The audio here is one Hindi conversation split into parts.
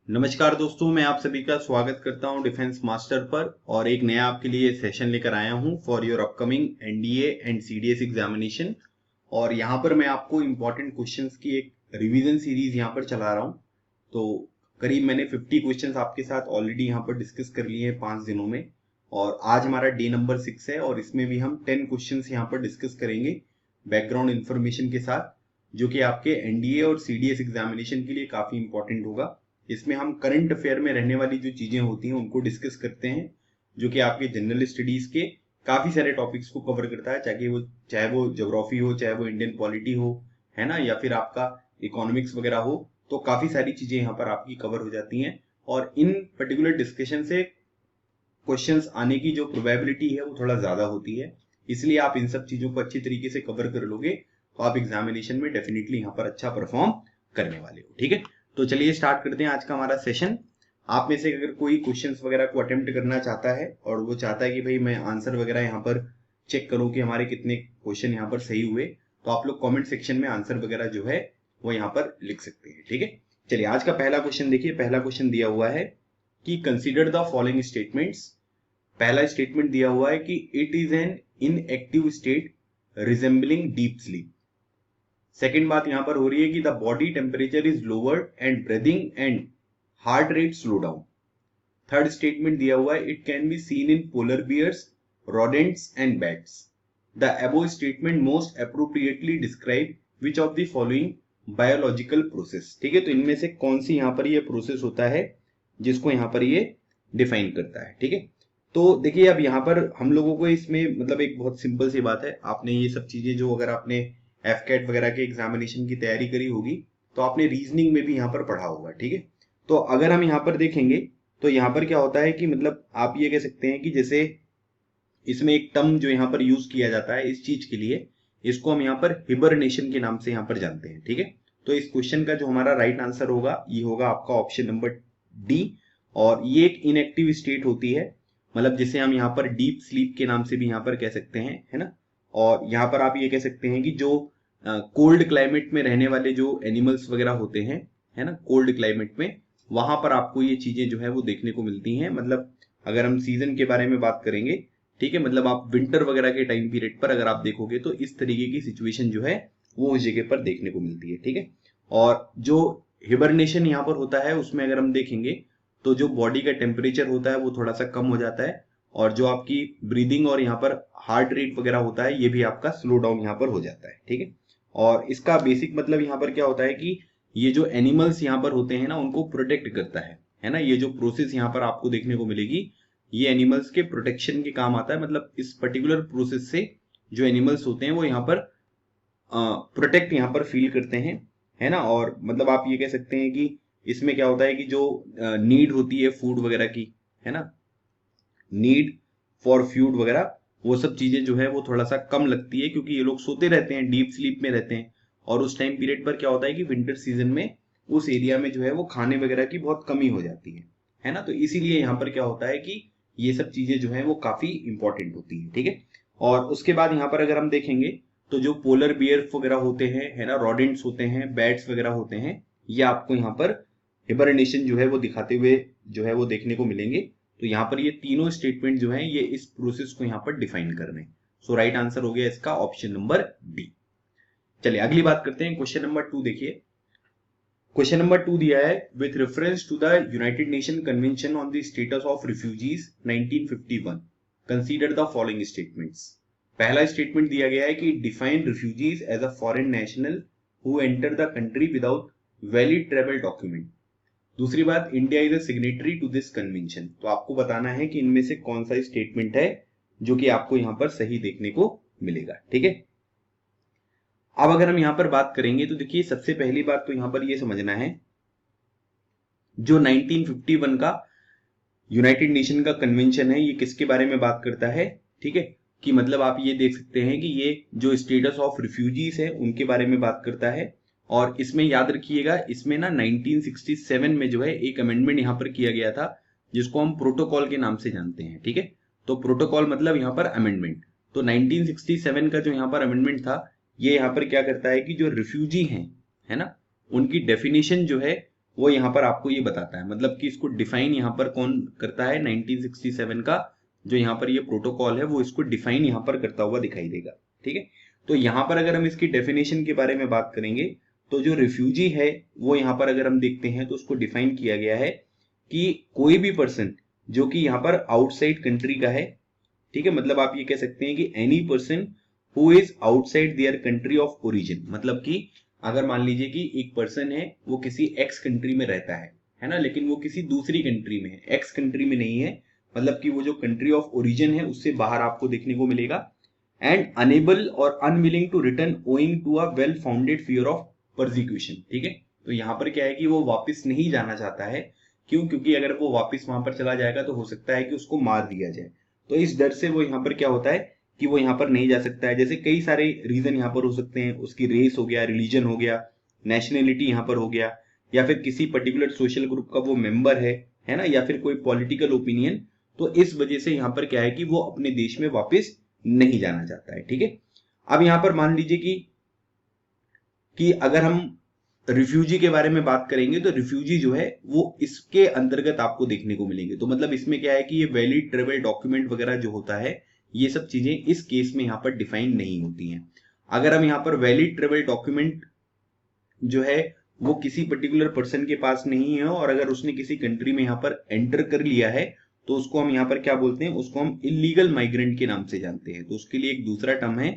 नमस्कार दोस्तों, मैं आप सभी का स्वागत करता हूं डिफेंस मास्टर पर और एक नया आपके लिए सेशन लेकर आया हूं for your upcoming NDA and CDS examination. और यहां पर मैं आपको इंपॉर्टेंट क्वेश्चंस की एक रिवीजन सीरीज यहां पर चला रहा हूं। तो करीब मैंने 50 क्वेश्चंस आपके साथ ऑलरेडी यहां पर डिस्कस कर लिए हैं 5 दिनों में। और आज हमारा डे नंबर 6 है और इसमें भी हम 10 क्वेश्चंस यहां पर डिस्कस करेंगे बैकग्राउंड इन्फॉर्मेशन के साथ, जो कि आपके एनडीए और सीडीएस एग्जामिनेशन के लिए काफी इंपॉर्टेंट होगा। इसमें हम करंट अफेयर में रहने वाली जो चीजें होती हैं उनको डिस्कस करते हैं, जो कि आपके जनरल स्टडीज के काफी सारे टॉपिक्स को कवर करता है, चाहे वो ज्योग्राफी हो, चाहे वो इंडियन पॉलिटी हो, है ना, या फिर आपका इकोनॉमिक्स वगैरह हो। तो काफी सारी चीजें यहाँ पर आपकी कवर हो जाती हैं और इन पर्टिकुलर डिस्कशन से क्वेश्चंस आने की जो प्रोबेबिलिटी है वो थोड़ा ज्यादा होती है। इसलिए आप इन सब चीजों को अच्छी तरीके से कवर कर लोगे तो आप एग्जामिनेशन में डेफिनेटली यहाँ पर अच्छा परफॉर्म करने वाले हो। ठीक है, तो चलिए स्टार्ट करते हैं आज का हमारा सेशन। आप में से अगर कोई क्वेश्चंस वगैरह को अटेम्प्ट करना चाहता है और वो चाहता है कि भाई मैं आंसर वगैरह यहाँ पर चेक करूं कि हमारे कितने क्वेश्चन यहाँ पर सही हुए, तो आप लोग कमेंट सेक्शन में आंसर वगैरह जो है वो यहाँ पर लिख सकते हैं। ठीक है, चलिए आज का पहला क्वेश्चन देखिए। पहला क्वेश्चन दिया हुआ है कि कंसीडर द फॉलोइंग स्टेटमेंट्स। पहला स्टेटमेंट दिया हुआ है कि it is an inactive state resembling deep sleep. Second बात यहां पर हो रही है कि the body temperature is lowered and breathing and heart rate slow down. Third statement दिया हुआ है it can be seen in polar bears, rodents and bats. The above statement most appropriately describe which of the following biological process. ठीक है, तो इनमें से कौन सी यहां पर ये प्रोसेस होता है जिसको यहां पर ये डिफाइन करता है। ठीक है, तो देखिए अब यहाँ पर हम लोगों को इसमें मतलब एक बहुत सिंपल सी बात है। आपने ये सब चीजें जो अगर आपने एफकेट वगैरह के एग्जामिनेशन की तैयारी करी होगी तो आपने रीजनिंग में भी यहाँ पर पढ़ा होगा। ठीक है, तो अगर हम यहाँ पर देखेंगे तो यहाँ पर क्या होता है कि मतलब आप ये कह सकते हैं कि जैसे इसमें एक टर्म जो यहाँ पर यूज किया जाता है इस चीज के लिए, इसको हम यहाँ पर हिबरनेशन के नाम से यहाँ पर जानते हैं। ठीक है, तो इस क्वेश्चन का जो हमारा राइट आंसर होगा ये होगा आपका ऑप्शन नंबर डी। और ये एक इनएक्टिव स्टेट होती है, मतलब जिसे हम यहाँ पर डीप स्लीप के नाम से भी यहाँ पर कह सकते हैं, है ना। और यहाँ पर आप ये कह सकते हैं कि जो कोल्ड क्लाइमेट में रहने वाले जो एनिमल्स वगैरह होते हैं, है ना, कोल्ड क्लाइमेट में वहां पर आपको ये चीजें जो है वो देखने को मिलती हैं। मतलब अगर हम सीजन के बारे में बात करेंगे, ठीक है, मतलब आप विंटर वगैरह के टाइम पीरियड पर अगर आप देखोगे तो इस तरीके की सिचुएशन जो है वो उस जगह पर देखने को मिलती है। ठीक है, और जो हिबरनेशन यहाँ पर होता है उसमें अगर हम देखेंगे तो जो बॉडी का टेम्परेचर होता है वो थोड़ा सा कम हो जाता है और जो आपकी ब्रीदिंग और यहाँ पर हार्ट रेट वगैरह होता है ये भी आपका स्लो डाउन यहाँ पर हो जाता है। ठीक है, और इसका बेसिक मतलब यहाँ पर क्या होता है कि ये जो एनिमल्स यहाँ पर होते हैं ना उनको प्रोटेक्ट करता है ना। ये जो प्रोसेस यहाँ पर आपको देखने को मिलेगी ये एनिमल्स के प्रोटेक्शन के काम आता है। मतलब इस पर्टिकुलर प्रोसेस से जो एनिमल्स होते हैं वो यहाँ पर प्रोटेक्ट यहाँ पर फील करते हैं, है ना। और मतलब आप ये कह सकते हैं कि इसमें क्या होता है कि जो नीड होती है फूड वगैरह की, है ना, नीड फॉर फूड वगैरह, वो सब चीजें जो है वो थोड़ा सा कम लगती है क्योंकि ये लोग सोते रहते हैं, डीप स्लीप में रहते हैं। और उस टाइम पीरियड पर क्या होता है कि विंटर सीजन में उस एरिया में जो है वो खाने वगैरह की बहुत कमी हो जाती है ना। तो इसीलिए यहाँ पर क्या होता है कि ये सब चीजें जो है वो काफी इंपॉर्टेंट होती है। ठीक है, और उसके बाद यहाँ पर अगर हम देखेंगे तो जो पोलर बियर वगैरह होते हैं, है ना, रोडेंट्स होते हैं, बैट्स वगैरह होते हैं, ये आपको यहाँ पर हिबरनेशन जो है वो दिखाते हुए जो है वो देखने को मिलेंगे। तो यहाँ पर ये तीनों स्टेटमेंट जो है ये इस प्रोसेस को यहाँ पर डिफाइन कर रहे हैं। सो राइट आंसर हो गया इसका ऑप्शन नंबर डी। चलिए अगली बात करते हैं, क्वेश्चन नंबर 2 देखिए। क्वेश्चन नंबर 2 दिया है with reference to the United nation convention on the status of refugees 1951 consider the following statements. पहला स्टेटमेंट दिया गया है कि define refugees as a foreign national who enter the country without valid travel document. दूसरी बात, India is a signatory to this convention. तो आपको बताना है कि इनमें से कौन सा स्टेटमेंट है जो कि आपको यहां पर सही देखने को मिलेगा। ठीक है, अब अगर हम यहां पर बात करेंगे तो देखिए सबसे पहली बात तो यहां पर ये समझना है जो 1951 का यूनाइटेड नेशन का कन्वेंशन है ये किसके बारे में बात करता है। ठीक है, कि मतलब आप ये देख सकते हैं कि ये जो स्टेटस ऑफ रिफ्यूजीज है उनके बारे में बात करता है। और इसमें याद रखिएगा इसमें ना 1967 में जो है एक अमेंडमेंट यहां पर किया गया था जिसको हम प्रोटोकॉल के नाम से जानते हैं। ठीक है, तो प्रोटोकॉल मतलब यहां पर अमेंडमेंट। तो 1967 का जो यहां पर अमेंडमेंट था ये यहां पर क्या करता है कि जो रिफ्यूजी हैं, है ना, उनकी डेफिनेशन जो है वो यहाँ पर आपको ये बताता है, मतलब कि इसको डिफाइन यहाँ पर कौन करता है, 1967 का जो यहाँ पर ये प्रोटोकॉल है वो इसको डिफाइन यहाँ पर करता हुआ दिखाई देगा। ठीक है, तो यहाँ पर अगर हम इसकी डेफिनेशन के बारे में बात करेंगे तो जो रिफ्यूजी है वो यहाँ पर अगर हम देखते हैं तो उसको डिफाइन किया गया है कि कोई भी पर्सन जो कि यहाँ पर आउटसाइड कंट्री का है, ठीक है, मतलब आप ये कह सकते हैं कि any person who is outside their country of origin, मतलब कि अगर मान लीजिए कि एक पर्सन है वो किसी एक्स कंट्री में रहता है ना, लेकिन वो किसी दूसरी कंट्री में है, एक्स कंट्री में नहीं है, मतलब कि वो जो कंट्री ऑफ ओरिजिन है उससे बाहर आपको देखने को मिलेगा, एंड अनेबल और unwilling to return owing to a well founded fear of persecution. ठीक है, तो यहाँ पर क्या है कि वो वापस नहीं जाना चाहता है, क्यों, क्योंकि अगर वो वापस वहां पर चला जाएगा तो हो सकता है कि उसको मार दिया जाए, तो इस डर से वो यहाँ पर क्या होता है कि वो यहाँ पर नहीं जा सकता है। जैसे कई सारे रीजन यहाँ पर हो सकते हैं, उसकी रेस हो गया, रिलीजन हो गया, नेशनलिटी यहाँ पर हो गया, या फिर किसी पर्टिकुलर सोशल ग्रुप का वो मेंबर है ना, या फिर कोई पॉलिटिकल ओपिनियन, तो इस वजह से यहाँ पर क्या है कि वो अपने देश में वापस नहीं जाना चाहता है। ठीक है, अब यहाँ पर मान लीजिए कि अगर हम रिफ्यूजी के बारे में बात करेंगे तो रिफ्यूजी जो है वो इसके अंतर्गत आपको देखने को मिलेंगे। तो मतलब इसमें क्या है कि ये वैलिड ट्रेवल डॉक्यूमेंट वगैरह जो होता है ये सब चीजें इस केस में यहाँ पर डिफाइन नहीं होती हैं। अगर हम यहाँ पर वैलिड ट्रेवल डॉक्यूमेंट जो है वो किसी पर्टिकुलर पर्सन के पास नहीं है और अगर उसने किसी कंट्री में यहाँ पर एंटर कर लिया है तो उसको हम यहाँ पर क्या बोलते हैं, उसको हम इलीगल माइग्रेंट के नाम से जानते हैं। तो उसके लिए एक दूसरा टर्म है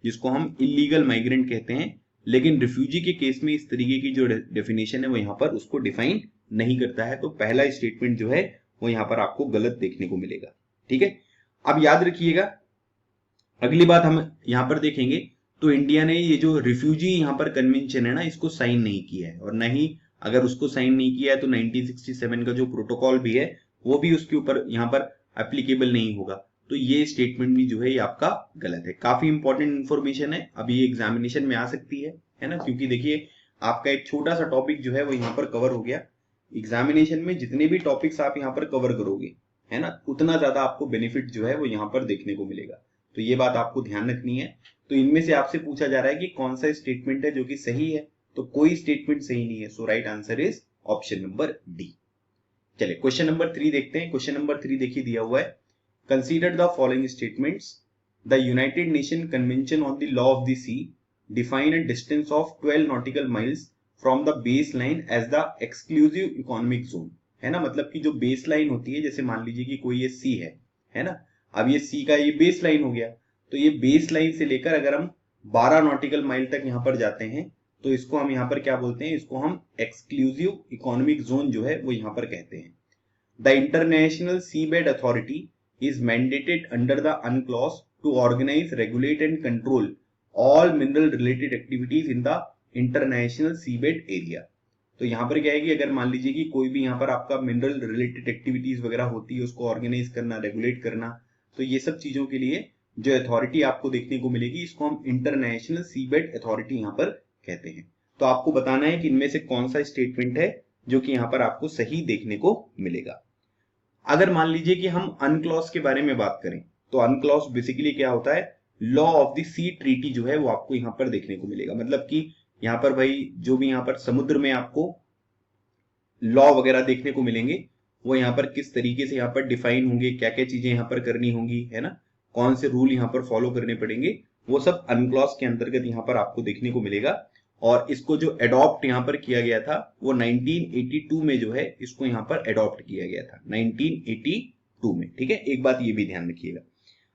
जिसको हम इलीगल माइग्रेंट कहते हैं, लेकिन रिफ्यूजी के केस में इस तरीके की जो डेफिनेशन है वो यहाँ पर उसको डिफाइन नहीं करता है। तो पहला स्टेटमेंट जो है वो यहाँ पर आपको गलत देखने को मिलेगा। ठीक है, अब याद रखिएगा अगली बात हम यहाँ पर देखेंगे तो इंडिया ने ये जो रिफ्यूजी यहाँ पर कन्वेंशन है ना इसको साइन नहीं किया है, और नहीं अगर उसको साइन नहीं किया है तो 1967 का जो प्रोटोकॉल भी है वो भी उसके ऊपर यहाँ पर एप्लीकेबल नहीं होगा। तो ये स्टेटमेंट भी जो है ये आपका गलत है। काफी इंपॉर्टेंट इंफॉर्मेशन है, अभी ये एग्जामिनेशन में आ सकती है ना, क्योंकि देखिए आपका एक छोटा सा टॉपिक जो है वो यहाँ पर कवर हो गया। एग्जामिनेशन में जितने भी टॉपिक्स आप यहाँ पर कवर करोगे है ना, उतना ज्यादा आपको बेनिफिट जो है वो यहाँ पर देखने को मिलेगा। तो ये बात आपको ध्यान रखनी है। तो इनमें से आपसे पूछा जा रहा है कि कौन सा स्टेटमेंट है जो कि सही है, तो कोई स्टेटमेंट सही नहीं है। So right answer is option number D. चलिए क्वेश्चन नंबर 3 देखते हैं। क्वेश्चन नंबर 3 देखिए दिया हुआ है, consider the following statements. The United nation convention on the law of the sea define a distance of 12 nautical miles from the base line as the exclusive economic zone, है ना, मतलब कि जो बेस लाइन होती है, जैसे मान लीजिए कि कोई ये सी है ना, अब ये सी का ये बेस लाइन हो गया, तो ये बेस लाइन से लेकर अगर हम 12 नॉटिकल माइल तक यहाँ पर जाते हैं तो इसको हम यहाँ पर क्या बोलते हैं, इसको हम एक्सक्लूसिव इकोनॉमिक जोन जो है वो यहाँ पर कहते हैं। The international Seabed Authority is mandated under the UNCLOS to organise, regulate and control all mineral related activities in the international seabed area. तो यहाँ पर क्या है कि अगर मान लीजिए कि कोई भी यहाँ पर आपका मिनरल रिलेटेड एक्टिविटीज वगैरह होती है उसको ऑर्गेनाइज करना, रेगुलेट करना, तो ये सब चीजों के लिए जो अथॉरिटी आपको देखने को मिलेगी इसको हम इंटरनेशनल सीबेड अथॉरिटी यहाँ पर कहते हैं। तो आपको बताना है कि इनमें से कौन सा स्टेटमेंट है जो कि यहाँ पर आपको सही देखने को मिलेगा। अगर मान लीजिए कि हम अनक्लॉज के बारे में बात करें तो अनक्लॉज बेसिकली क्या होता है, law of the sea treaty जो है वो आपको यहाँ पर देखने को मिलेगा। मतलब कि यहाँ पर भाई जो भी यहाँ पर समुद्र में आपको लॉ वगैरह देखने को मिलेंगे वो यहाँ पर किस तरीके से यहाँ पर डिफाइन होंगे, क्या क्या चीजें यहाँ पर करनी होंगी, है ना, कौन से रूल यहाँ पर फॉलो करने पड़ेंगे, वो सब अनक्लॉज के अंतर्गत यहाँ पर आपको देखने को मिलेगा। और इसको जो एडॉप्ट यहाँ पर किया गया था वो 1982 में जो है इसको यहाँ पर एडॉप्ट किया गया था 1982 में। ठीक है, एक बात ये भी ध्यान रखिएगा।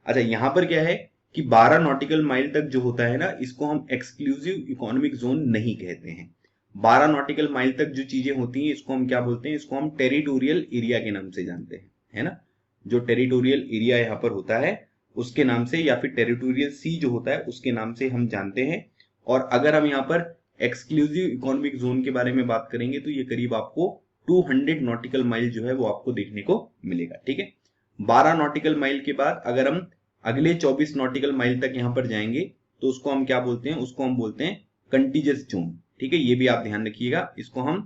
अच्छा, यहाँ पर क्या है कि 12 नॉटिकल माइल तक जो होता है ना इसको हम एक्सक्लूसिव इकोनॉमिक जोन नहीं कहते हैं। 12 नॉटिकल माइल तक जो चीजें होती हैं इसको हम क्या बोलते हैं, इसको हम टेरिटोरियल एरिया के नाम से जानते हैं, है ना। जो टेरिटोरियल एरिया यहाँ पर होता है उसके नाम से, या फिर टेरिटोरियल सी जो होता है उसके नाम से हम जानते हैं। और अगर हम यहाँ पर एक्सक्लूसिव इकोनॉमिक जोन के बारे में बात करेंगे तो ये करीब आपको 200 नॉटिकल माइल जो है वो आपको देखने को मिलेगा। ठीक है, 12 नॉटिकल माइल के बाद अगर हम अगले 24 नॉटिकल माइल तक यहाँ पर जाएंगे तो उसको हम क्या बोलते हैं, उसको हम बोलते हैं कंटीजियस जोन। ठीक है, ये भी आप ध्यान रखिएगा, इसको हम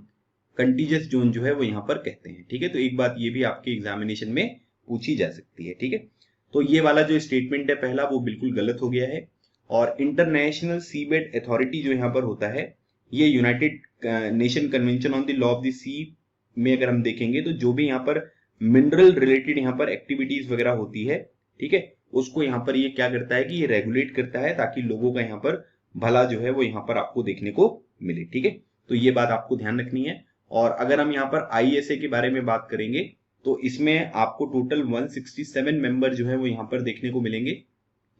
कंटीजियस जोन जो है वो यहाँ पर कहते हैं। ठीक है, तो एक बात ये भी आपके एग्जामिनेशन में पूछी जा सकती है। ठीक है, तो ये वाला जो स्टेटमेंट है पहला वो बिल्कुल गलत हो गया है। और इंटरनेशनल सीबेड अथॉरिटी जो यहाँ पर होता है ये united nation convention on the law of the sea में अगर हम देखेंगे तो जो भी यहाँ पर मिनरल रिलेटेड यहाँ पर एक्टिविटीज वगैरह होती है, ठीक है, उसको यहाँ पर ये क्या करता है कि ये रेगुलेट करता है ताकि लोगों का यहाँ पर भला जो है वो यहाँ पर आपको देखने को मिले, ठीक है। तो ये बात आपको ध्यान रखनी है। और अगर हम यहाँ पर आईएसए के बारे में बात करेंगे तो इसमें आपको टोटल 167 मेंबर जो है वो यहाँ पर देखने को मिलेंगे,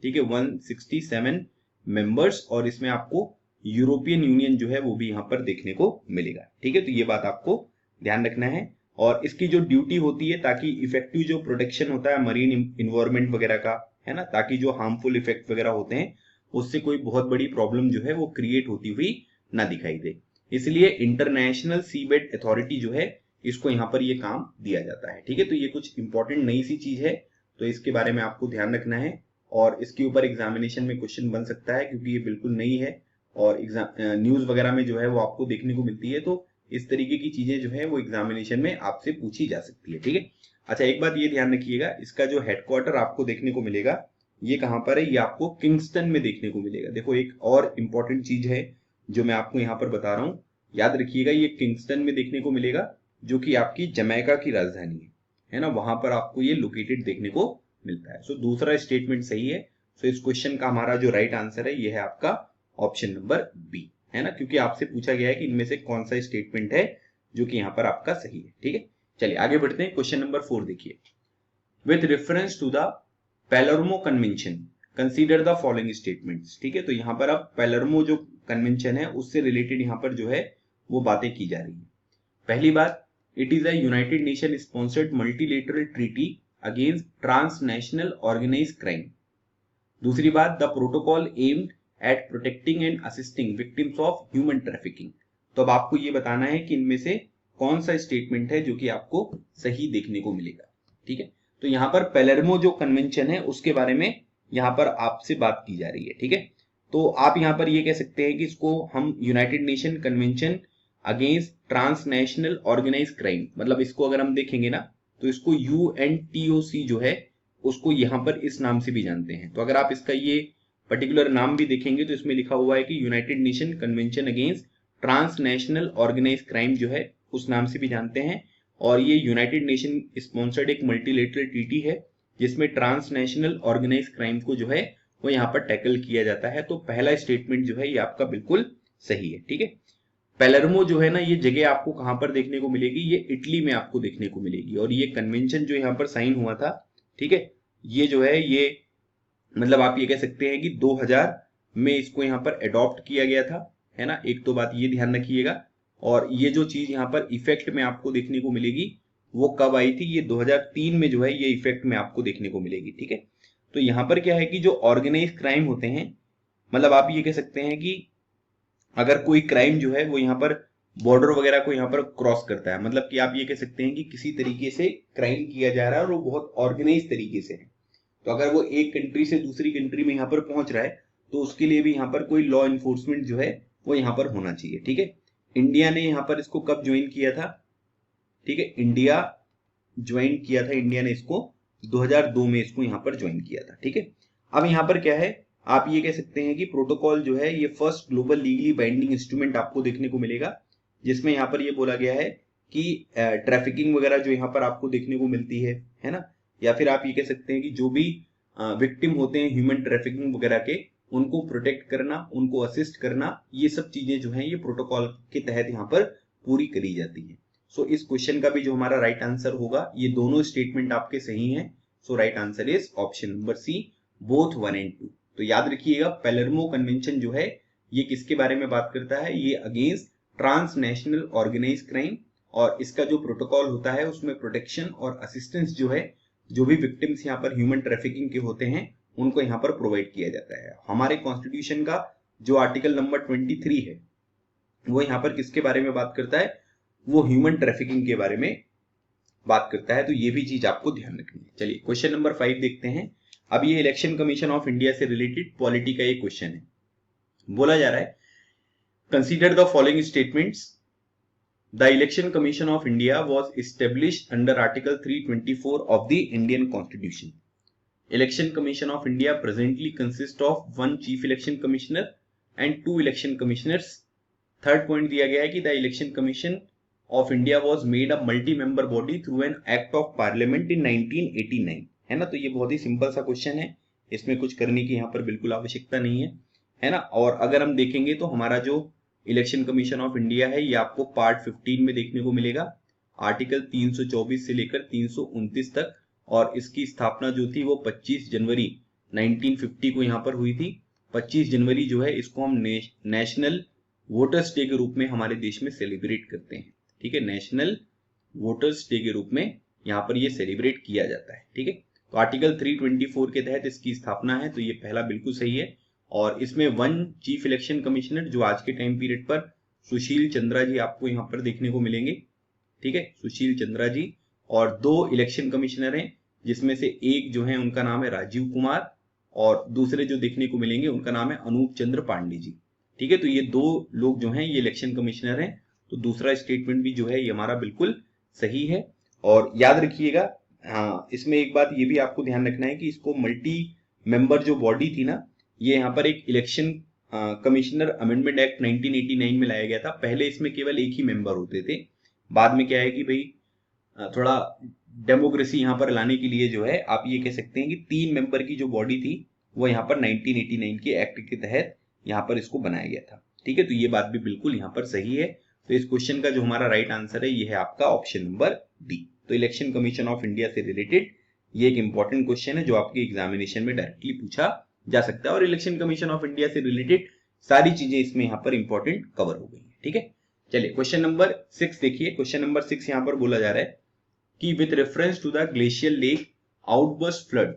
ठीक है, 167 मेंबर्स। और इसमें आपको यूरोपियन यूनियन जो है वो भी यहाँ पर देखने को मिलेगा, ठीक है। तो ये बात आपको ध्यान रखना है। और इसकी जो ड्यूटी होती है ताकि इफेक्टिव जो प्रोटेक्शन होता है मरीन इन्वायरमेंट वगैरह का, है ना, ताकि जो हार्मफुल इफेक्ट वगैरह होते हैं उससे कोई बहुत बड़ी प्रॉब्लम जो है वो क्रिएट होती हुई ना दिखाई दे, इसलिए इंटरनेशनल सीबेड अथॉरिटी जो है इसको यहाँ पर ये काम दिया जाता है, ठीक है। तो ये कुछ इंपॉर्टेंट नई सी चीज है, तो इसके बारे में आपको ध्यान रखना है। और इसके ऊपर एग्जामिनेशन में क्वेश्चन बन सकता है क्योंकि ये बिल्कुल नई है और न्यूज वगैरह में जो है वो आपको देखने को मिलती है। तो इस तरीके की चीजें जो है वो एग्जामिनेशन में आपसे पूछी जा सकती है, ठीक है। अच्छा, एक बात ये ध्यान रखिएगा, इसका जो हेडक्वार्टर आपको देखने को मिलेगा ये कहाँ पर है, ये आपको किंगस्टन में देखने को मिलेगा। देखो एक और इंपॉर्टेंट चीज है जो मैं आपको यहाँ पर बता रहा हूँ, याद रखिएगा, ये किंगस्टन में देखने को मिलेगा जो कि आपकी जमैका की राजधानी है ना, वहां पर आपको ये लोकेटेड देखने को मिलता है। सो दूसरा स्टेटमेंट सही है। सो इस क्वेश्चन का हमारा जो राइट आंसर है ये है आपका ऑप्शन नंबर बी, है ना, क्योंकि आपसे पूछा गया है कि इनमें से कौन सा स्टेटमेंट है जो कि यहाँ पर आपका सही है, ठीक है। चलिए आगे बढ़ते हैं। क्वेश्चन नंबर 4 देखिए, with reference to the Palermo convention consider the following statements, ठीक है। तो यहाँ पर अब पैलर्मो जो कन्वेंशन है उससे रिलेटेड यहाँ पर जो है वो बातें की जा रही है। पहली बात, it is a United Nation sponsored multilateral treaty against transnational organised crime. दूसरी बात, the protocol aimed at protecting and assisting victims of human trafficking. तो अब आपको ये बताना है कि इनमें से कौन सा स्टेटमेंट है जो कि आपको सही देखने को मिलेगा, ठीक है। तो यहाँ पर पैलेर्मो जो कन्वेंशन है उसके बारे में यहाँ पर आपसे बात की जा रही है, ठीक है। तो आप यहाँ पर ये कह सकते हैं कि इसको हम United nation convention against transnational organised crime, मतलब इसको अगर हम देखेंगे ना तो इसको UNTOC जो है उसको यहाँ पर इस नाम से भी जानते हैं। तो अगर आप इसका ये पर्टिकुलर नाम भी देखेंगे तो इसमें लिखा हुआ है कि United nation convention against transnational organised crime जो है उस नाम से भी जानते हैं। और ये यूनाइटेड नेशन स्पॉन्सर्ड एक मल्टीलेटरल ट्रीटी है जिसमें ट्रांसनेशनल ऑर्गेनाइज्ड क्राइम को जो है वो यहाँ पर टैकल किया जाता है। तो पहला स्टेटमेंट जो है ये आपका बिल्कुल सही है, ठीक है। पैलेर्मो जो है ना ये जगह आपको कहां पर देखने को मिलेगी, ये इटली में आपको देखने को मिलेगी। और ये कन्वेंशन जो यहाँ पर साइन हुआ था, ठीक है, ये जो है ये मतलब आप ये कह सकते हैं कि 2000 में इसको यहाँ पर अडॉप्ट किया गया था, है ना। एक तो बात ये ध्यान रखिएगा। और ये जो चीज यहाँ पर इफेक्ट में आपको देखने को मिलेगी वो कब आई थी, ये 2003 में जो है ये इफेक्ट में आपको देखने को मिलेगी, ठीक है। तो यहाँ पर क्या है कि जो ऑर्गेनाइज क्राइम होते हैं, मतलब आप ये कह सकते हैं कि अगर कोई क्राइम जो है वो यहाँ पर बॉर्डर वगैरह को यहाँ पर क्रॉस करता है, मतलब कि आप ये कह सकते हैं कि किसी तरीके से क्राइम किया जा रहा है और वो बहुत ऑर्गेनाइज तरीके से है। तो अगर वो एक कंट्री से दूसरी कंट्री में यहाँ पर पहुंच रहा है तो उसके लिए भी यहाँ पर कोई लॉ इन्फोर्समेंट जो है वो यहाँ पर होना चाहिए, ठीक है। इंडिया ने यहाँ पर इसको कब ज्वाइन किया था, ठीक है, इंडिया ज्वाइन किया था, इंडिया ने इसको 2002 में इसको यहाँ पर ज्वाइन किया था, ठीक है। अब यहाँ पर क्या है, आप ये कह सकते हैं कि प्रोटोकॉल जो है ये first global legally binding instrument आपको देखने को मिलेगा जिसमें यहाँ पर ये बोला गया है कि ट्रैफिकिंग वगैरह जो यहाँ पर आपको देखने को मिलती है ना, या फिर आप ये कह सकते हैं कि जो भी विक्टिम होते हैं ह्यूमन ट्रैफिकिंग वगैरह के उनको प्रोटेक्ट करना, उनको असिस्ट करना, ये सब चीजें जो हैं ये प्रोटोकॉल के तहत यहाँ पर पूरी करी जाती है। सो इस क्वेश्चन का भी जो हमारा राइट आंसर होगा, ये दोनों स्टेटमेंट आपके सही हैं। So right answer is option number C, both 1 and 2। तो याद रखिएगा पैलेर्मो कन्वेंशन जो है ये किसके बारे में बात करता है, ये अगेंस्ट ट्रांसनेशनल ऑर्गेनाइज्ड क्राइम, और इसका जो प्रोटोकॉल होता है उसमें प्रोटेक्शन और असिस्टेंस जो है जो भी विक्टिम्स यहाँ पर ह्यूमन ट्रैफिकिंग के होते हैं उनको यहाँ पर प्रोवाइड किया जाता है। हमारे कॉन्स्टिट्यूशन का जो आर्टिकल नंबर 23 है वो यहाँ पर किसके बारे में बात करता है, वो ह्यूमन ट्रैफिकिंग के बारे में बात करता है। तो ये भी चीज आपको ध्यान रखनी है। चलिए क्वेश्चन नंबर 5 देखते हैं। अब ये इलेक्शन कमीशन ऑफ इंडिया से रिलेटेड पॉलिटी का ये क्वेश्चन है। बोला जा रहा है, consider the following statements, the election commission of India was established under article 324 of the Indian constitution. Election commission of India presently consist of 1 chief election commissioner and 2 election commissioners third point दिया गया है कि the election commission of India was made a multi member body through an act of parliament in 1989, है ना। तो ये बहुत ही सिंपल सा क्वेश्चन है, इसमें कुछ करने की यहाँ पर बिल्कुल आवश्यकता नहीं है ना। और अगर हम देखेंगे तो हमारा जो इलेक्शन कमीशन ऑफ इंडिया है ये आपको पार्ट 15 में देखने को मिलेगा, आर्टिकल 324 से लेकर 329 तक। और इसकी स्थापना जो थी वो 25 जनवरी 1950 को यहाँ पर हुई थी। 25 जनवरी जो है इसको हम नेशनल वोटर्स डे के रूप में हमारे देश में सेलिब्रेट करते हैं, ठीक है। नेशनल वोटर्स डे के रूप में यहाँ पर ये सेलिब्रेट किया जाता है, ठीक है। तो आर्टिकल 324 के तहत इसकी स्थापना है, तो ये पहला बिल्कुल सही है। और इसमें 1 चीफ इलेक्शन कमिश्नर जो आज के टाइम पीरियड पर सुशील चंद्रा जी आपको यहाँ पर देखने को मिलेंगे, ठीक है, सुशील चंद्रा जी। और 2 इलेक्शन कमिश्नर हैं, जिसमें से एक जो है उनका नाम है राजीव कुमार, और दूसरे जो देखने को मिलेंगे उनका नाम है अनूप चंद्र पांडे जी, ठीक है। तो ये 2 लोग जो हैं ये इलेक्शन कमिश्नर हैं। तो दूसरा स्टेटमेंट भी जो है ये हमारा बिल्कुल सही है। और याद रखिएगा, हाँ, इसमें एक बात ये भी आपको ध्यान रखना है कि इसको मल्टी मेंबर जो बॉडी थी ना, ये यहाँ पर एक इलेक्शन कमिश्नर अमेंडमेंट एक्ट 1989 में लाया गया था। पहले इसमें केवल एक ही मेंबर होते थे, बाद में क्या है कि भाई थोड़ा डेमोक्रेसी यहाँ पर लाने के लिए जो है आप ये कह सकते हैं कि 3 मेंबर की जो बॉडी थी वो यहाँ पर 1989 के एक्ट के तहत यहाँ पर इसको बनाया गया था, ठीक है। तो ये बात भी बिल्कुल यहाँ पर सही है। तो इस क्वेश्चन का जो हमारा राइट आंसर है ये है आपका ऑप्शन नंबर डी। तो इलेक्शन कमीशन ऑफ इंडिया से रिलेटेड ये एक इंपॉर्टेंट क्वेश्चन है जो आपके एग्जामिनेशन में डायरेक्टली पूछा जा सकता है। और इलेक्शन कमीशन ऑफ इंडिया से रिलेटेड सारी चीजें इसमें यहाँ पर इंपॉर्टेंट कवर हो गई है, ठीक है। चलिए क्वेश्चन नंबर 6 देखिए। क्वेश्चन नंबर 6 यहाँ पर बोला जा रहा है कि with reference to the glacial lake outburst flood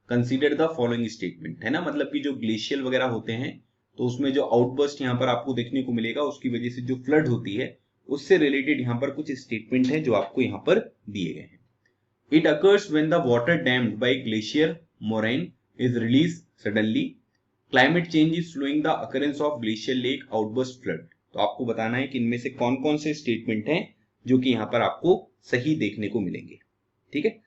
consider the following statement, है ना। मतलब कि जो ग्लेशियल वगैरह होते हैं तो उसमें जो आउटबर्स्ट यहाँ पर आपको देखने को मिलेगा उसकी वजह से जो फ्लड होती है उससे रिलेटेड यहाँ पर कुछ स्टेटमेंट है जो आपको यहाँ पर दिए गए हैं। It occurs when the water dammed by glacier moraine is release suddenly, climate change is slowing the occurrence of glacial lake outburst flood. तो आपको बताना है कि इनमें से कौन कौन से स्टेटमेंट हैं जो कि यहाँ पर आपको सही देखने को मिलेंगे, ठीक है।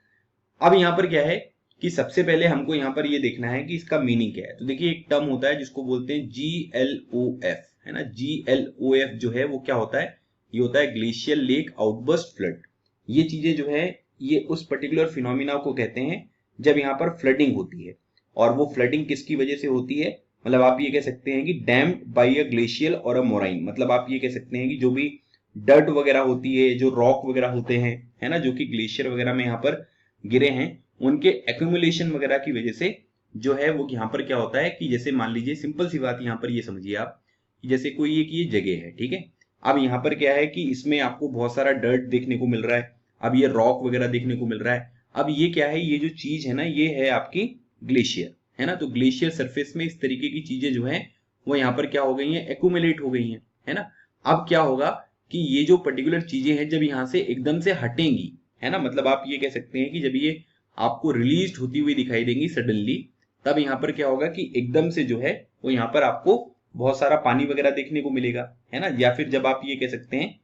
अब यहाँ पर क्या है कि सबसे पहले हमको यहाँ पर ये देखना है कि इसका मीनिंग क्या है। तो देखिए एक टर्म होता है जिसको बोलते हैं GLOF, है ना। GLOF जो है वो क्या होता है, ये होता है ग्लेशियल लेक आउटबर्स्ट फ्लड। ये चीजें जो है ये उस पर्टिकुलर फिनोमिना को कहते हैं जब यहाँ पर फ्लडिंग होती है। और वो फ्लडिंग किसकी वजह से होती है, मतलब आप ये कह सकते हैं कि डैम्ड बाई अ ग्लेशियल और अ मोराइन। मतलब आप ये कह सकते हैं कि जो भी डर्ट वगैरह होती है, जो रॉक वगैरह होते हैं, है ना, जो कि ग्लेशियर वगैरह में यहाँ पर गिरे हैं, उनके एक्यूमुलेशन वगैरह की वजह से जो है वो यहाँ पर क्या होता है कि जैसे मान लीजिए सिंपल सी बात यहाँ पर ये समझिए आप कि जैसे कोई एक ये जगह है, ठीक है। अब यहाँ पर क्या है कि इसमें आपको बहुत सारा डर्ट देखने को मिल रहा है, अब ये रॉक वगैरह देखने को मिल रहा है। अब ये क्या है, ये जो चीज है ना ये है आपकी ग्लेशियर, है ना। तो ग्लेशियर सरफेस में इस तरीके की चीजें जो है वो यहाँ पर क्या हो गई हैं, एक्यूमुलेट हो गई हैं, है ना। अब क्या होगा कि ये जो पर्टिकुलर चीजें हैं जब यहाँ से एकदम से हटेंगी, है ना, मतलब आप ये कह सकते हैं कि जब ये आपको रिलीज होती हुई दिखाई देंगी सडनली, तब यहाँ पर क्या होगा कि एकदम से जो है वो यहाँ पर आपको बहुत सारा पानी वगैरह देखने को मिलेगा, है ना। या फिर जब आप ये कह सकते हैं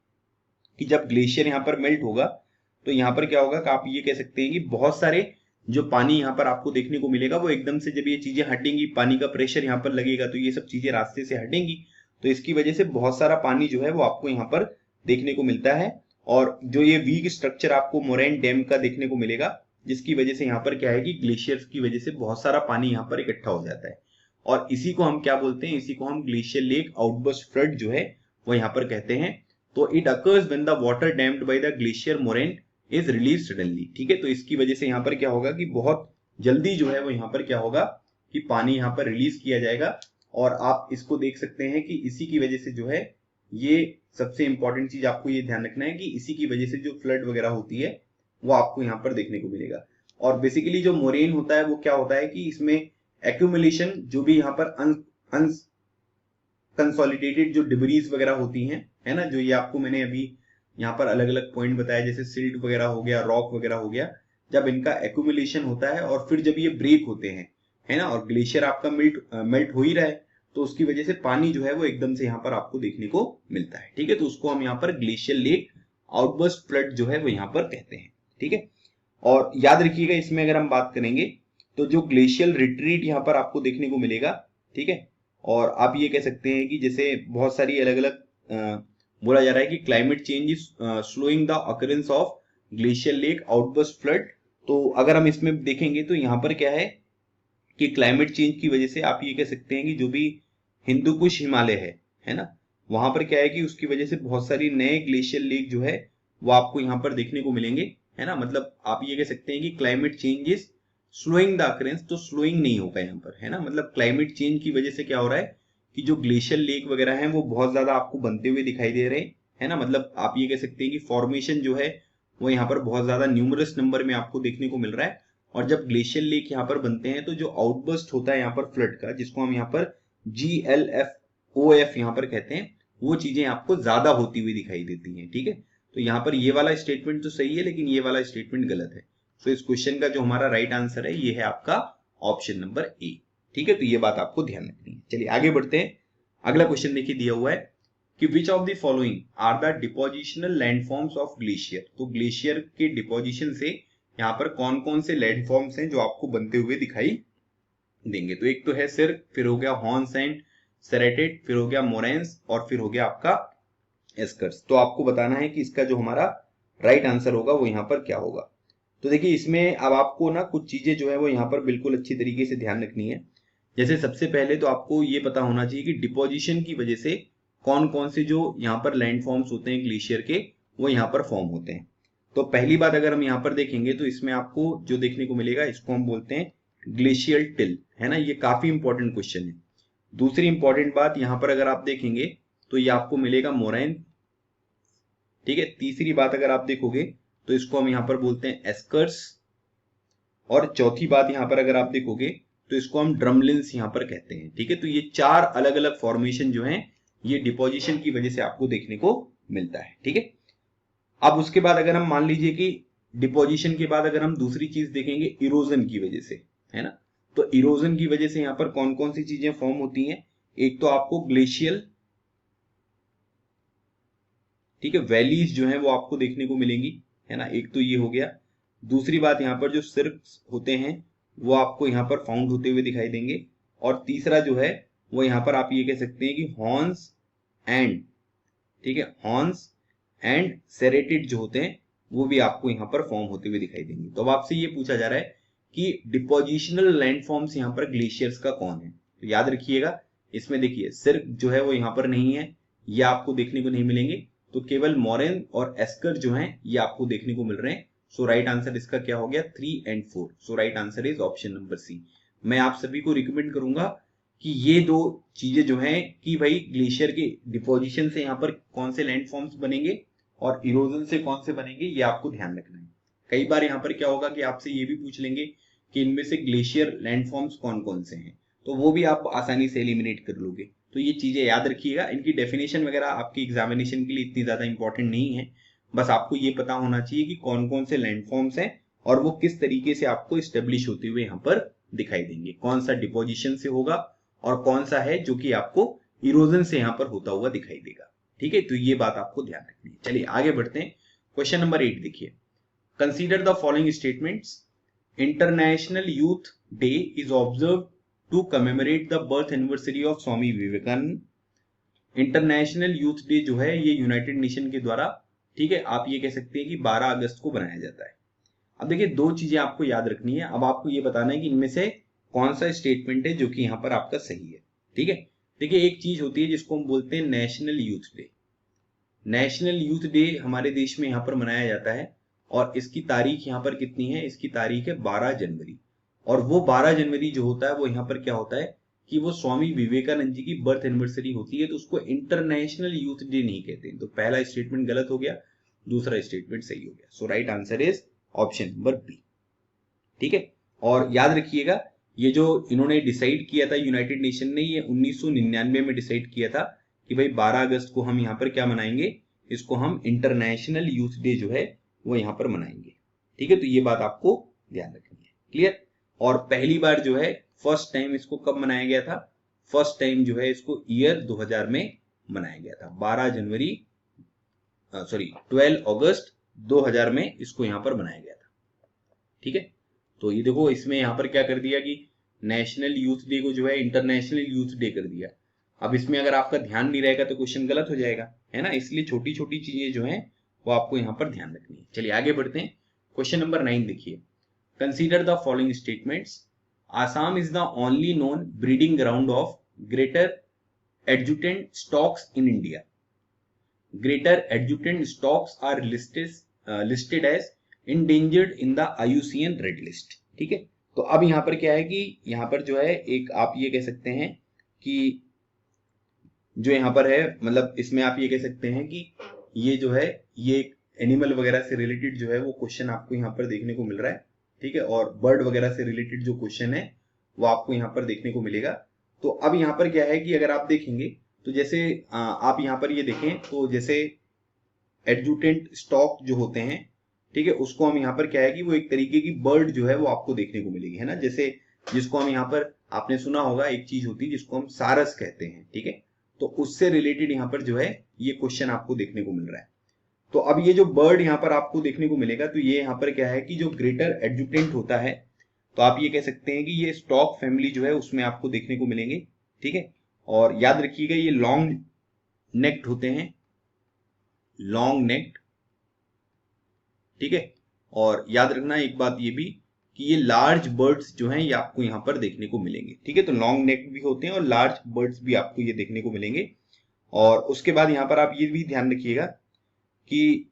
कि जब ग्लेशियर यहाँ पर मेल्ट होगा तो यहाँ पर क्या होगा कि आप ये कह सकते हैं कि बहुत सारे जो पानी यहाँ पर आपको देखने को मिलेगा वो एकदम से जब ये चीजें हटेंगी, पानी का प्रेशर यहाँ पर लगेगा तो ये सब चीजें रास्ते से हटेंगी, तो इसकी वजह से बहुत सारा पानी जो है वो आपको यहाँ पर देखने को मिलता है। और जो ये वीक स्ट्रक्चर आपको मोरैन डैम का देखने को मिलेगा, जिसकी वजह से यहाँ पर क्या है कि ग्लेशियर्स की वजह से बहुत सारा पानी यहाँ पर इकट्ठा हो जाता है। और इसी को हम क्या बोलते हैं, इसी को हम ग्लेशियर लेक आउटबर्स्ट फ्लड जो है वो यहाँ पर कहते हैं। तो it occurs when the water dammed by the glacier moraine is release suddenly, ठीक है। तो इसकी वजह से यहाँ पर क्या होगा कि बहुत जल्दी जो है वो यहाँ पर क्या होगा कि पानी यहाँ पर रिलीज किया जाएगा। और आप इसको देख सकते हैं कि इसी की वजह से जो है ये सबसे इंपॉर्टेंट चीज आपको ये ध्यान रखना है कि इसी की वजह से जो फ्लड वगैरह होती है वो आपको यहाँ पर देखने को मिलेगा। और बेसिकली जो मोरेन होता है वो क्या होता है कि इसमें एक्यूमुलेशन जो भी यहाँ पर अनकंसोलिडेटेड जो डिब्रीज वगैरह होती हैं, है ना, जो ये आपको मैंने अभी यहाँ पर अलग अलग पॉइंट बताया, जैसे सिल्ट वगैरह हो गया, रॉक वगैरह हो गया, जब इनका एक्यूमुलेशन होता है और फिर जब ये ब्रेक होते हैं, है ना, और ग्लेशियर आपका मेल्ट हो ही रहा है तो उसकी वजह से पानी जो है वो एकदम से यहाँ पर आपको देखने को मिलता है, ठीक है। तो उसको हम यहाँ पर ग्लेशियर लेक आउटबर्स्ट फ्लड जो है वो यहाँ पर कहते हैं, ठीक है। और याद रखिएगा इसमें अगर हम बात करेंगे तो जो ग्लेशियल रिट्रीट यहाँ पर आपको देखने को मिलेगा, ठीक है। और आप ये कह सकते हैं कि जैसे बहुत सारी अलग अलग बोला जा रहा है कि climate change is slowing the occurrence of glacial lake outburst flood. तो अगर हम इसमें देखेंगे तो यहाँ पर क्या है कि क्लाइमेट चेंज की वजह से आप ये कह सकते हैं कि जो भी हिंदू कुश हिमालय है ना, वहां पर क्या है कि उसकी वजह से बहुत सारी नए ग्लेशियल लेक जो है वो आपको यहाँ पर देखने को मिलेंगे, है ना। मतलब आप ये कह सकते हैं कि climate change is slowing the occurrence, तो स्लोइंग नहीं होगा यहाँ पर, है ना। मतलब क्लाइमेट चेंज की वजह से क्या हो रहा है कि जो ग्लेशियल लेक वगैरह हैं वो बहुत ज्यादा आपको बनते हुए दिखाई दे रहे हैं, है ना। मतलब आप ये कह सकते हैं कि फॉर्मेशन जो है वो यहाँ पर बहुत ज्यादा न्यूमरस नंबर में आपको देखने को मिल रहा है। और जब ग्लेशियल लेक यहाँ पर बनते हैं तो जो आउटबर्स्ट होता है यहाँ पर फ्लड का, जिसको हम यहाँ पर GLFOF यहाँ पर कहते हैं, वो चीजें आपको ज्यादा होती हुई दिखाई देती हैं, ठीक है। तो यहाँ पर ये वाला स्टेटमेंट तो सही है, लेकिन ये वाला स्टेटमेंट गलत है। तो इस क्वेश्चन का जो हमारा राइट आंसर है ये है आपका ऑप्शन नंबर ए, ठीक है। तो ये बात आपको ध्यान रखनी है। चलिए आगे बढ़ते हैं। अगला क्वेश्चन देखिए दिया हुआ है कि which of the following are the depositional landforms of glacier. तो ग्लेशियर के डिपोजिशन से यहाँ पर कौन कौन से लैंडफॉर्म्स हैं जो आपको बनते हुए दिखाई देंगे। तो एक तो है सिर्क, फिर हो गया हॉर्न सैंड, सेरेटेट, फिर हो गया मोरेन्स, और फिर हो गया आपका एस्कर्स। तो आपको बताना है कि इसका जो हमारा राइट आंसर होगा वो यहाँ पर क्या होगा। तो देखिए इसमें अब आपको ना कुछ चीजें जो है वो यहाँ पर बिल्कुल अच्छी तरीके से ध्यान रखनी है। जैसे सबसे पहले तो आपको ये पता होना चाहिए कि डिपोजिशन की वजह से कौन कौन से जो यहाँ पर लैंडफॉर्म्स होते हैं ग्लेशियर के वो यहाँ पर फॉर्म होते हैं। तो पहली बात अगर हम यहाँ पर देखेंगे तो इसमें आपको जो देखने को मिलेगा इसको हम बोलते हैं ग्लेशियल टिल, है ना। ये काफी इंपॉर्टेंट क्वेश्चन है। दूसरी इंपॉर्टेंट बात यहाँ पर अगर आप देखेंगे तो ये आपको मिलेगा मोरैन, ठीक है। तीसरी बात अगर आप देखोगे तो इसको हम यहाँ पर बोलते हैं एस्कर्स, और चौथी बात यहाँ पर अगर आप देखोगे तो इसको हम ड्रमलिन्स यहाँ पर कहते हैं, ठीक है। तो ये चार अलग अलग फॉर्मेशन जो हैं ये डिपोजिशन की वजह से आपको देखने को मिलता है, ठीक है। अब उसके बाद अगर हम मान लीजिए कि डिपोजिशन के बाद अगर हम दूसरी चीज देखेंगे इरोजन की वजह से, है ना। तो इरोजन की वजह से यहाँ पर कौन कौन सी चीजें फॉर्म होती हैं। एक तो आपको ग्लेशियल, ठीक है, वैलीज जो है वो आपको देखने को मिलेंगी, है ना। एक तो ये हो गया। दूसरी बात यहाँ पर जो सिर्क्स होते हैं वो आपको यहाँ पर फाउंड होते हुए दिखाई देंगे। और तीसरा जो है वो यहाँ पर आप ये कह सकते हैं कि हॉर्न्स एंड, ठीक है, हॉर्न्स एंड सेरेटेड जो होते हैं वो भी आपको यहाँ पर फॉर्म होते हुए दिखाई देंगे। तो अब आपसे ये पूछा जा रहा है कि डिपोजिशनल लैंडफॉर्म्स यहाँ पर ग्लेशियर्स का कौन है। तो याद रखिएगा इसमें देखिए सिर्क जो है वो यहाँ पर नहीं है, ये आपको देखने को नहीं मिलेंगे। तो केवल मोरेन और एस्कर जो हैं ये आपको देखने को मिल रहे हैं। सो राइट आंसर इसका क्या हो गया 3 और 4। So right answer is option number C. मैं आप सभी को रिकमेंड करूंगा कि ये दो चीजें जो हैं कि भाई ग्लेशियर के डिपोजिशन से यहाँ पर कौन से लैंडफॉर्म्स बनेंगे और इरोजन से कौन से बनेंगे ये आपको ध्यान रखना है। कई बार यहाँ पर क्या होगा कि आपसे ये भी पूछ लेंगे कि इनमें से ग्लेशियर लैंडफॉर्म्स कौन कौन से हैं, तो वो भी आप आसानी से एलिमिनेट कर लोगे। तो ये चीजें याद रखिएगा। इनकी डेफिनेशन वगैरह आपकी एग्जामिनेशन के लिए इतनी ज्यादा इंपॉर्टेंट नहीं है, बस आपको ये पता होना चाहिए कि कौन कौन से लैंडफॉर्म्स हैं और वो किस तरीके से आपको स्टेब्लिश होते हुए यहाँ पर दिखाई देंगे। कौन सा डिपोजिशन से होगा और कौन सा है जो कि आपको इरोजन से यहाँ पर होता हुआ दिखाई देगा, ठीक है। तो ये बात आपको ध्यान रखनी है। चलिए आगे बढ़ते हैं। क्वेश्चन नंबर 8 देखिए, consider the following statements. International Youth Day is observe to commemorate the birth anniversary of Swami Vivekananda. International Youth Day जो है ये यूनाइटेड नेशन के द्वारा, ठीक है, आप ये कह सकते हैं कि 12 अगस्त को बनाया जाता है। अब देखिए दो चीजें आपको याद रखनी है। अब आपको ये बताना है कि इनमें से कौन सा स्टेटमेंट है जो कि यहाँ पर आपका सही है, ठीक है। देखिए एक चीज होती है जिसको हम बोलते हैं national youth day. National youth day हमारे देश में यहाँ पर मनाया जाता है और इसकी तारीख यहाँ पर कितनी है, इसकी तारीख है 12 जनवरी। और वो 12 जनवरी जो होता है वो यहाँ पर क्या होता है कि वो स्वामी विवेकानंद जी की बर्थ एनिवर्सरी होती है, तो उसको इंटरनेशनल यूथ डे नहीं कहते। तो पहला स्टेटमेंट गलत हो गया, दूसरा स्टेटमेंट सही हो गया। So right answer is option number B, ठीक है। और याद रखिएगा ये जो इन्होंने डिसाइड किया था यूनाइटेड नेशन ने, ये 1999 में डिसाइड किया था कि भाई 12 अगस्त को हम यहाँ पर क्या मनाएंगे, इसको हम इंटरनेशनल यूथ डे जो है वो यहाँ पर मनाएंगे, ठीक है। तो ये बात आपको ध्यान रखनी है, क्लियर। और पहली बार जो है फर्स्ट टाइम इसको कब मनाया गया था, फर्स्ट टाइम जो है इसको ईयर 2000 में मनाया गया था। 12 अगस्त 2000 में इसको यहाँ पर मनाया गया था, ठीक है। तो ये देखो इसमें यहाँ पर क्या कर दिया कि नेशनल यूथ डे को जो है इंटरनेशनल यूथ डे कर दिया। अब इसमें अगर आपका ध्यान नहीं रहेगा तो क्वेश्चन गलत हो जाएगा, है ना, इसलिए छोटी छोटी चीजें जो हैं वो आपको यहाँ पर ध्यान रखनी है। चलिए आगे बढ़ते हैं। क्वेश्चन नंबर 9 देखिए, consider the following statements. Assam is the only known breeding ground of greater adjutant storks in India. Greater adjutant storks are listed as endangered in the IUCN red list. ठीक है, तो अब यहाँ पर क्या है कि यहाँ पर जो है एक आप ये कह सकते हैं कि जो यहाँ पर है, मतलब इसमें आप ये कह सकते हैं कि ये जो है ये एनिमल वगैरह से रिलेटेड जो है वो क्वेश्चन आपको यहाँ पर देखने को मिल रहा है। ठीक है, और बर्ड वगैरह से रिलेटेड जो क्वेश्चन है वो आपको यहाँ पर देखने को मिलेगा। तो अब यहाँ पर क्या है कि अगर आप देखेंगे तो जैसे आप यहाँ पर ये देखें तो जैसे एडजुटेंट स्टॉक जो होते हैं, ठीक है, उसको हम यहाँ पर क्या है कि वो एक तरीके की बर्ड जो है वो आपको देखने को मिलेगी, है ना, जैसे जिसको हम यहाँ पर आपने सुना होगा एक चीज होती है जिसको हम सारस कहते हैं। ठीक है, तो उससे रिलेटेड यहाँ पर जो है ये क्वेश्चन आपको देखने को मिल रहा है। तो अब ये जो बर्ड यहाँ पर आपको देखने को मिलेगा तो ये यहाँ पर क्या है कि जो ग्रेटर एडजुटेंट होता है, तो आप ये कह सकते हैं कि ये स्टॉक फैमिली जो है उसमें आपको देखने को मिलेंगे। ठीक है, और याद रखिएगा ये लॉन्ग नेक्ड होते हैं, लॉन्ग नेक्ड। ठीक है, और याद रखना एक बात ये भी कि ये लार्ज बर्ड्स जो हैं ये आपको यहाँ पर देखने को मिलेंगे। ठीक है, तो लॉन्ग नेक भी होते हैं और लार्ज बर्ड्स भी आपको ये देखने को मिलेंगे। और उसके बाद यहाँ पर आप ये भी ध्यान रखिएगा कि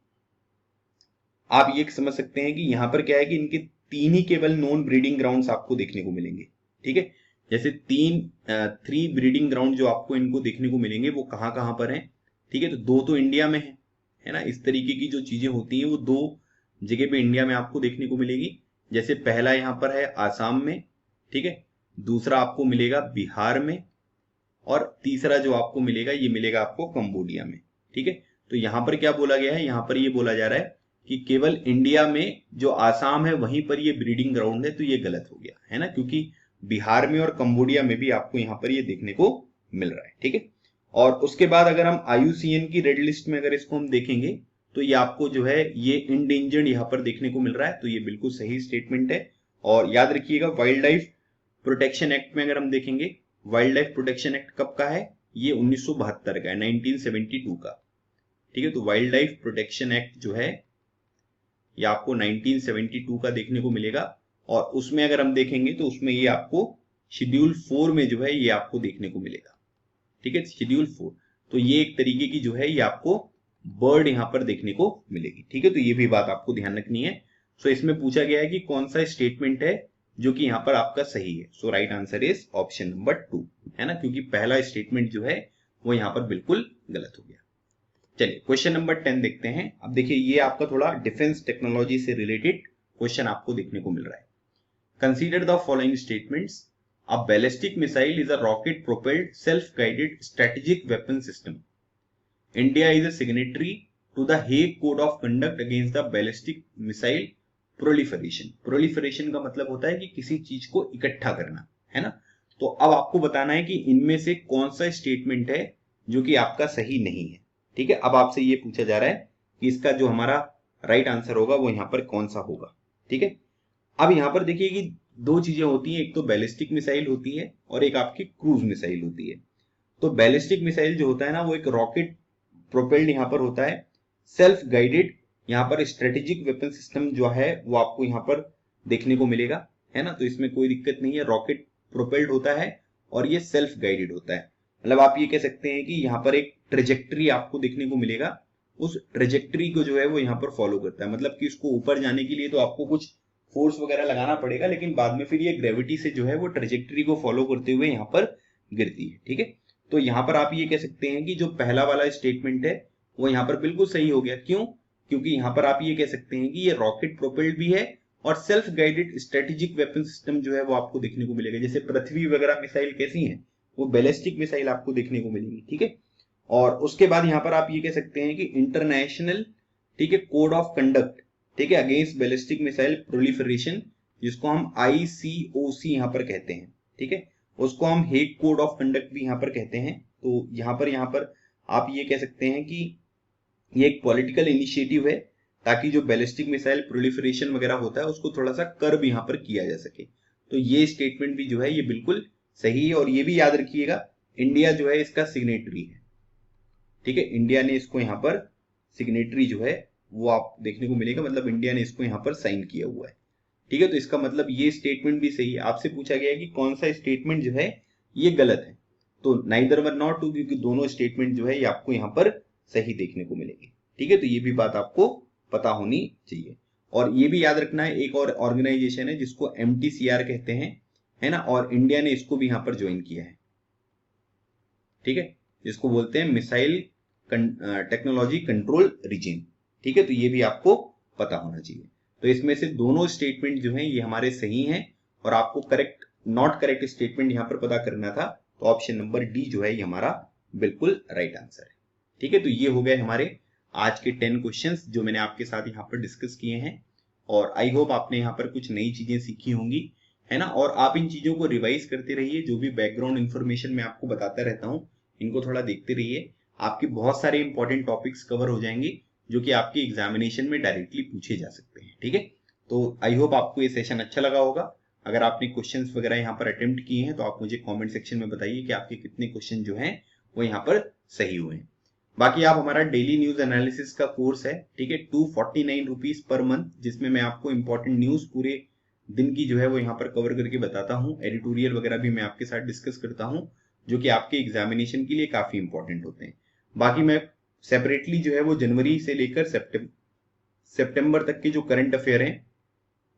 आप ये समझ सकते हैं कि यहाँ पर क्या है कि इनके 3 ही केवल नॉन ब्रीडिंग ग्राउंड्स आपको देखने को मिलेंगे। ठीक है, जैसे 3 ब्रीडिंग ग्राउंड जो आपको इनको देखने को मिलेंगे वो कहाँ कहाँ पर हैं। ठीक है, तो 2 तो इंडिया में है ना, इस तरीके की जो चीजें होती हैं वो 2 जगह पे इंडिया में आपको देखने को मिलेगी। जैसे पहला यहाँ पर है आसाम में, ठीक है, दूसरा आपको मिलेगा बिहार में, और तीसरा जो आपको मिलेगा ये मिलेगा आपको कंबोडिया में। ठीक है, तो यहाँ पर क्या बोला गया है, यहाँ पर ये बोला जा रहा है कि केवल इंडिया में जो आसाम है वहीं पर ये ब्रीडिंग ग्राउंड है, तो ये गलत हो गया है ना, क्योंकि बिहार में और कंबोडिया में भी आपको यहाँ पर ये देखने को मिल रहा है। ठीक है, और उसके बाद अगर हम IUCN की रेड लिस्ट में अगर इसको हम देखेंगे तो ये आपको जो है ये इंडेंजर्ड यहाँ पर देखने को मिल रहा है, तो ये बिल्कुल सही स्टेटमेंट है। और याद रखिएगा वाइल्ड लाइफ प्रोटेक्शन एक्ट में अगर हम देखेंगे, वाइल्ड लाइफ प्रोटेक्शन एक्ट कब का है, ये 1972 का है, 1972 का। ठीक है, तो वाइल्ड लाइफ प्रोटेक्शन एक्ट जो है ये आपको 1972 का देखने को मिलेगा। और उसमें अगर हम देखेंगे तो उसमें ये आपको शेड्यूल 4 में जो है ये आपको देखने को मिलेगा। ठीक है, शेड्यूल 4, तो ये एक तरीके की जो है ये आपको बर्ड यहाँ पर देखने को मिलेगी। ठीक है, तो ये भी बात आपको ध्यान रखनी है। सो इसमें पूछा गया है कि कौन सा स्टेटमेंट है जो कि यहाँ पर आपका सही है। So right answer is option number 2, है ना, क्योंकि पहला स्टेटमेंट जो है वो यहाँ पर बिल्कुल गलत हो गया। चलिए क्वेश्चन नंबर 10 देखते हैं। अब देखिए ये आपका थोड़ा डिफेंस टेक्नोलॉजी से रिलेटेड क्वेश्चन आपको देखने को मिल रहा है। Consider the following statements. A ballistic missile is a rocket propelled self guided strategic weapon system. India is a signatory to the Hague Code of Conduct against the Ballistic Missile Proliferation. Proliferation का मतलब होता है कि किसी चीज को इकट्ठा करना, है ना। तो अब आपको बताना है कि इनमें से कौन सा स्टेटमेंट है जो कि आपका सही नहीं है। ठीक है, अब आपसे ये पूछा जा रहा है कि इसका जो हमारा राइट आंसर होगा वो यहाँ पर कौन सा होगा। ठीक है, अब यहाँ पर देखिए कि 2 चीजें होती हैं, एक तो बैलिस्टिक मिसाइल होती है और एक आपकी क्रूज मिसाइल होती है। तो बैलिस्टिक मिसाइल जो होता है ना वो एक रॉकेट प्रोपेल्ड यहाँ पर होता है, सेल्फ गाइडेड यहाँ पर स्ट्रेटेजिक वेपन सिस्टम जो है वो आपको यहाँ पर देखने को मिलेगा, है ना। तो इसमें कोई दिक्कत नहीं है, रॉकेट प्रोपेल्ड होता है और ये सेल्फ गाइडेड होता है। मतलब आप ये कह सकते हैं कि यहाँ पर एक ट्रेजेक्ट्री आपको देखने को मिलेगा, उस ट्रेजेक्ट्री को जो है वो यहाँ पर फॉलो करता है। मतलब कि उसको ऊपर जाने के लिए तो आपको कुछ फोर्स वगैरह लगाना पड़ेगा, लेकिन बाद में फिर ये ग्रेविटी से जो है वो ट्रेजेक्ट्री को फॉलो करते हुए यहाँ पर गिरती है। ठीक है, तो यहाँ पर आप ये कह सकते हैं कि जो पहला वाला स्टेटमेंट है वो यहाँ पर बिल्कुल सही हो गया। क्यों? क्योंकि यहाँ पर आप ये कह सकते हैं कि ये रॉकेट प्रोपेल्ड भी है और self guided strategic weapon system जो है वो आपको देखने को मिलेगा। जैसे पृथ्वी वगैरह मिसाइल कैसी है, वो बैलिस्टिक मिसाइल आपको देखने को मिलेंगी। ठीक है, और उसके बाद यहाँ पर आप ये कह सकते हैं कि इंटरनेशनल, ठीक है, कोड ऑफ कंडक्ट, ठीक है, अगेंस्ट बैलिस्टिक मिसाइल प्रोलिफरेशन, जिसको हम ICOC यहाँ पर कहते हैं। ठीक है, उसको हम हेग कोड ऑफ कंडक्ट भी यहाँ पर कहते हैं। तो यहाँ पर आप ये कह सकते हैं कि ये एक पॉलिटिकल इनिशिएटिव है ताकि जो बैलिस्टिक मिसाइल प्रोलिफरेशन वगैरह होता है उसको थोड़ा सा कर्ब यहाँ पर किया जा सके। तो ये स्टेटमेंट भी जो है ये बिल्कुल सही है। और ये भी याद रखिएगा इंडिया जो है इसका सिग्नेटरी है। ठीक है, इंडिया ने इसको यहाँ पर सिग्नेटरी जो है वो आप देखने को मिलेगा, मतलब इंडिया ने इसको यहाँ पर साइन किया हुआ है। ठीक है, तो इसका मतलब ये स्टेटमेंट भी सही है। आपसे पूछा गया है कि कौन सा स्टेटमेंट जो है ये गलत है, तो नाइदर वन नॉट टू, क्योंकि दोनों स्टेटमेंट जो है ये आपको यहाँ पर सही देखने को मिलेगी। ठीक है, तो ये भी बात आपको पता होनी चाहिए। और ये भी याद रखना है, एक और ऑर्गेनाइजेशन है जिसको MTCR कहते हैं, है ना, और इंडिया ने इसको भी यहाँ पर ज्वाइन किया है। ठीक है, जिसको बोलते हैं मिसाइल टेक्नोलॉजी कंट्रोल रीजन। ठीक है, तो ये भी आपको पता होना चाहिए। तो इसमें से दोनों स्टेटमेंट जो हैं ये हमारे सही हैं, और आपको करेक्ट नॉट करेक्ट स्टेटमेंट यहाँ पर पता करना था, तो ऑप्शन नंबर डी जो है ये हमारा बिल्कुल राइट आंसर है। ठीक है, तो ये हो गए हमारे आज के 10 क्वेश्चंस जो मैंने आपके साथ यहाँ पर डिस्कस किए हैं, और आई होप आपने यहाँ पर कुछ नई चीजें सीखी होंगी, है ना। और आप इन चीजों को रिवाइज करते रहिए, जो भी बैकग्राउंड इन्फॉर्मेशन मैं आपको बताता रहता हूँ इनको थोड़ा देखते रहिए। आपके बहुत सारे इंपॉर्टेंट टॉपिक्स कवर हो जाएंगे जो कि आपके एग्जामिनेशन में डायरेक्टली पूछे जा सकते हैं। ठीक है, तो आई होप आपको ये सेशन अच्छा लगा होगा। अगर आपने क्वेश्चंस वगैरह यहाँ पर अटेम्प्ट किए हैं तो आप मुझे कमेंट सेक्शन में बताइए कि आपके कितने क्वेश्चन जो हैं वो यहाँ पर सही हुए हैं। बाकी आप हमारा डेली न्यूज एनालिसिस का कोर्स है, ठीक है, 249 रुपीज पर मंथ, जिसमें मैं आपको इंपॉर्टेंट न्यूज पूरे दिन की जो है वो यहाँ पर कवर करके बताता हूँ। एडिटोरियल वगैरह भी मैं आपके साथ डिस्कस करता हूँ, जो कि आपके एग्जामिनेशन के लिए काफी इंपॉर्टेंट होते हैं। बाकी मैं सेपरेटली जो है वो जनवरी से लेकर सितंबर तक के जो करंट अफेयर हैं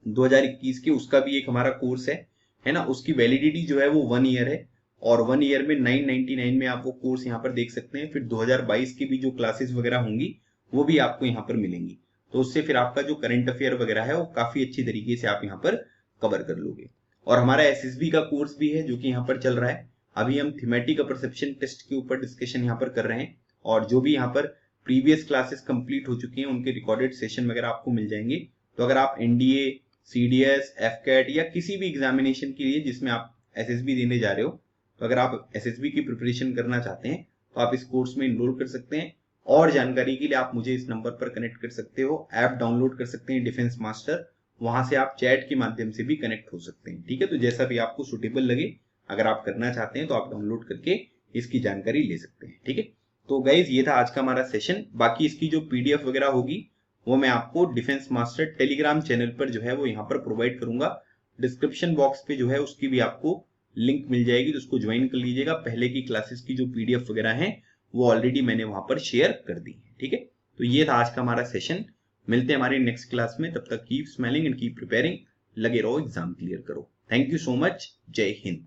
2021 के, उसका भी एक हमारा कोर्स है ना। उसकी वैलिडिटी जो है वो 1 ईयर है, और 1 ईयर में 999 में आप वो कोर्स यहाँ पर देख सकते हैं। फिर 2022 की भी जो क्लासेस वगैरह होंगी वो भी आपको यहाँ पर मिलेंगी, तो उससे फिर आपका जो करंट अफेयर वगैरह है वो काफी अच्छी तरीके से आप यहाँ पर कवर कर लोगे। और हमारा SSB का कोर्स भी है जो कि यहाँ पर चल रहा है। अभी हम थीमेटिक परसेप्शन टेस्ट के ऊपर डिस्कशन यहाँ पर कर रहे हैं, और जो भी यहाँ पर प्रीवियस क्लासेस कंप्लीट हो चुकी हैं उनके रिकॉर्डेड सेशन वगैरह आपको मिल जाएंगे। तो अगर आप NDA, CDS, FCAT या किसी भी एग्जामिनेशन के लिए जिसमें आप SSB देने जा रहे हो, तो अगर आप SSB की प्रिपरेशन करना चाहते हैं तो आप इस कोर्स में इनरोल कर सकते हैं। और जानकारी के लिए आप मुझे इस नंबर पर कनेक्ट कर सकते हो, ऐप डाउनलोड कर सकते हैं डिफेंस मास्टर, वहां से आप चैट के माध्यम से भी कनेक्ट हो सकते हैं। ठीक है, तो जैसा भी आपको सुटेबल लगे, अगर आप करना चाहते हैं तो आप डाउनलोड करके इसकी जानकारी ले सकते हैं। ठीक है, तो गाइज ये था आज का हमारा सेशन। बाकी इसकी जो PDF वगैरह होगी वो मैं आपको डिफेंस मास्टर टेलीग्राम चैनल पर जो है वो यहाँ पर प्रोवाइड करूंगा। डिस्क्रिप्शन बॉक्स पे जो है उसकी भी आपको लिंक मिल जाएगी, तो उसको ज्वाइन कर लीजिएगा। पहले की क्लासेस की जो PDF वगैरह हैं वो ऑलरेडी मैंने वहां पर शेयर कर दी है। ठीक है, तो ये था आज का हमारा सेशन। मिलते हैं हमारे नेक्स्ट क्लास में, तब तक keep smiling and keep preparing. लगे रहो, एग्जाम क्लियर करो। थैंक यू सो मच, जय हिंद।